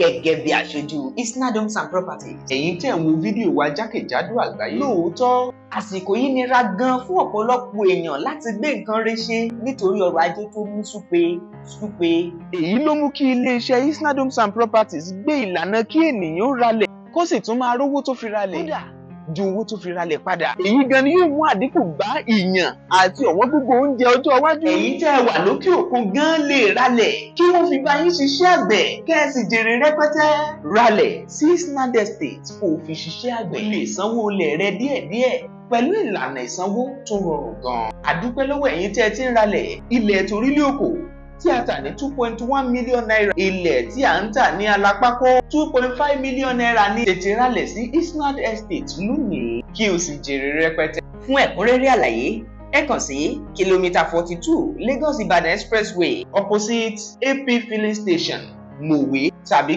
gẹ́gẹ́ bí aṣojú Isnad Homes and Properties. Ẹ̀yin tẹ́ ń wo fídíò wa jákèjádò àgbáyé. Lóòótọ́ àsìkò yìí nira gan fún ọ̀pọ̀lọpọ̀ èèyàn láti gbé nǹkan rẹ̀ ṣe nítorí ọrọ̀ ajé tó mú súpe. Èyí ló mú kí iléeṣẹ́ Isnad Homes and Properties gbé ìlànà kí ènìyàn ralẹ̀ kó sì tún máa rówó tó fi ralẹ̀ ju owó tó fi ralẹ̀ padà. Èyí gan ni yóò mú àdínkù bá ìyàn àti ọ̀wọ́n gógó oúnjẹ ọjọ́ iwájú. Ẹ̀yin tẹ́ ẹ wà lókè òkun gan lè ralẹ̀ kí wọ́n fi bá yín ṣiṣẹ́ àgbẹ̀ kẹ́ ẹ sì jèrè rẹpẹtẹ. Ralẹ̀ sí Isnad Estate kó o fi ṣiṣẹ́ àgbẹ̀. O lè sanwó ilẹ̀ rẹ díẹ̀díẹ̀ pẹ̀lú ìlànà ìsanwó tó rọrùn gan. Àdúpẹ́ lọ́wọ́ ẹ̀yin tẹ́ ẹ ti ń ralẹ̀ ilẹ̀ torílé òkò tí a tà ní 2.1 million naira. Ilẹ̀ tí a ń tà ní alápákó 2.5 million naira ní. Tètè ralẹ̀ sí Isnad Estate lónìí kí o sì jèrè rẹpẹtẹ. Fún ẹ̀kúnrẹ́rẹ́ àlàyé ẹ kàn sí kìlómítà 42 Lagos Ibadan Expressway opposite AP filling station Mòwe tàbí